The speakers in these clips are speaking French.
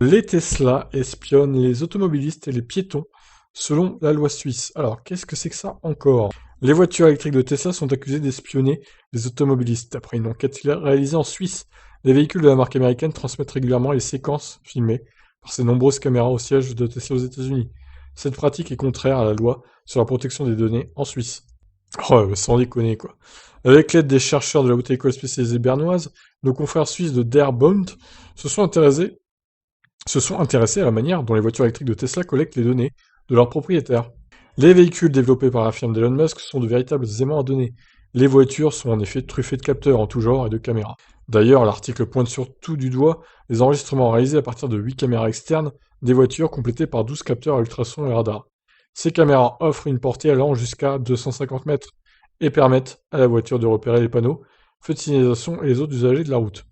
Les Tesla espionnent les automobilistes et les piétons, selon la loi suisse. Alors, qu'est-ce que c'est que ça encore? Les voitures électriques de Tesla sont accusées d'espionner les automobilistes. Après une enquête réalisée en Suisse, les véhicules de la marque américaine transmettent régulièrement les séquences filmées par ces nombreuses caméras au siège de Tesla aux États-Unis. Cette pratique est contraire à la loi sur la protection des données en Suisse. Oh, sans déconner, quoi. Avec l'aide des chercheurs de la Haute École spécialisée bernoise, nos confrères suisses de Der Bund se sont intéressés à la manière dont les voitures électriques de Tesla collectent les données de leurs propriétaires. Les véhicules développés par la firme d'Elon Musk sont de véritables aimants à données. Les voitures sont en effet truffées de capteurs en tout genre et de caméras. D'ailleurs, l'article pointe surtout du doigt les enregistrements réalisés à partir de 8 caméras externes des voitures complétées par 12 capteurs à ultrasons et radars. Ces caméras offrent une portée allant jusqu'à 250 mètres et permettent à la voiture de repérer les panneaux, feux de signalisation et les autres usagers de la route.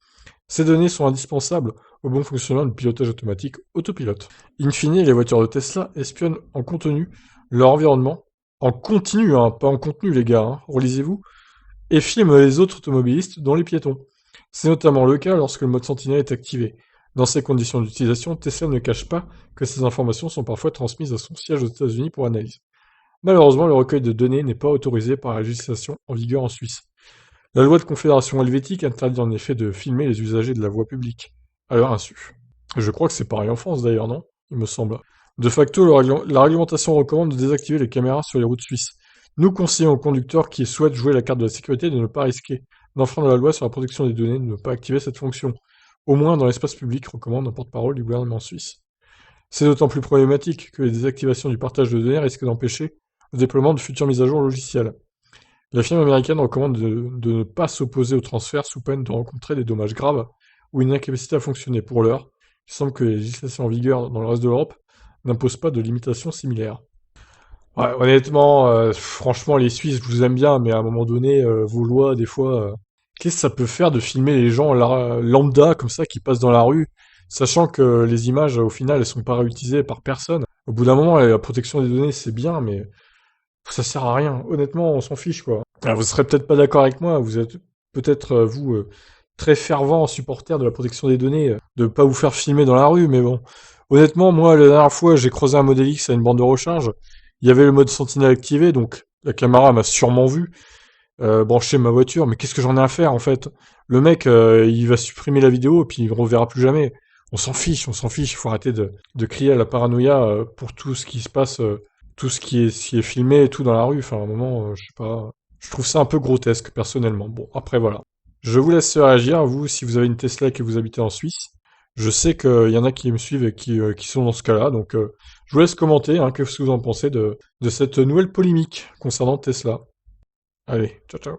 Ces données sont indispensables au bon fonctionnement du pilotage automatique autopilote. In fine, les voitures de Tesla espionnent en continu leur environnement, en continu, hein, pas en contenu les gars, hein, relisez-vous, et filment les autres automobilistes, dont les piétons. C'est notamment le cas lorsque le mode Sentinelle est activé. Dans ces conditions d'utilisation, Tesla ne cache pas que ces informations sont parfois transmises à son siège aux États-Unis pour analyse. Malheureusement, le recueil de données n'est pas autorisé par la législation en vigueur en Suisse. La loi de Confédération helvétique interdit en effet de filmer les usagers de la voie publique, à leur insu. Je crois que c'est pareil en France d'ailleurs, non? Il me semble. De facto, la réglementation recommande de désactiver les caméras sur les routes suisses. Nous conseillons aux conducteurs qui souhaitent jouer la carte de la sécurité de ne pas risquer d'enfreindre la loi sur la protection des données, de ne pas activer cette fonction. Au moins dans l'espace public, recommande un porte-parole du gouvernement suisse. C'est d'autant plus problématique que les désactivations du partage de données risquent d'empêcher le déploiement de futures mises à jour logicielles. La firme américaine recommande de ne pas s'opposer au transfert sous peine de rencontrer des dommages graves ou une incapacité à fonctionner. Pour l'heure, il semble que les législations en vigueur dans le reste de l'Europe n'imposent pas de limitations similaires. Ouais, honnêtement, franchement, les Suisses, je vous aime bien, mais à un moment donné, vos lois, des fois, qu'est-ce que ça peut faire de filmer les gens lambda comme ça qui passent dans la rue, sachant que les images, au final, elles sont pas réutilisées par personne. Au bout d'un moment, la protection des données, c'est bien, mais ça sert à rien. Honnêtement, on s'en fiche, quoi. Alors, vous serez peut-être pas d'accord avec moi, vous êtes peut-être, vous, très fervent supporter de la protection des données, de pas vous faire filmer dans la rue, mais bon. Honnêtement, moi, la dernière fois, j'ai croisé un modèle X à une bande de recharge, il y avait le mode sentinelle activé, donc la caméra m'a sûrement vu, brancher ma voiture, mais qu'est-ce que j'en ai à faire, en fait? Le mec, il va supprimer la vidéo, et puis il ne reverra plus jamais. On s'en fiche, il faut arrêter de crier à la paranoïa pour tout ce qui se passe, tout ce qui est filmé et tout dans la rue. Enfin, à un moment, je sais pas. Je trouve ça un peu grotesque, personnellement. Bon, après, voilà. Je vous laisse réagir, vous, si vous avez une Tesla et que vous habitez en Suisse. Je sais qu'il y en a qui me suivent et qui sont dans ce cas-là, donc je vous laisse commenter, hein, qu'est-ce que vous en pensez de cette nouvelle polémique concernant Tesla. Allez, ciao ciao.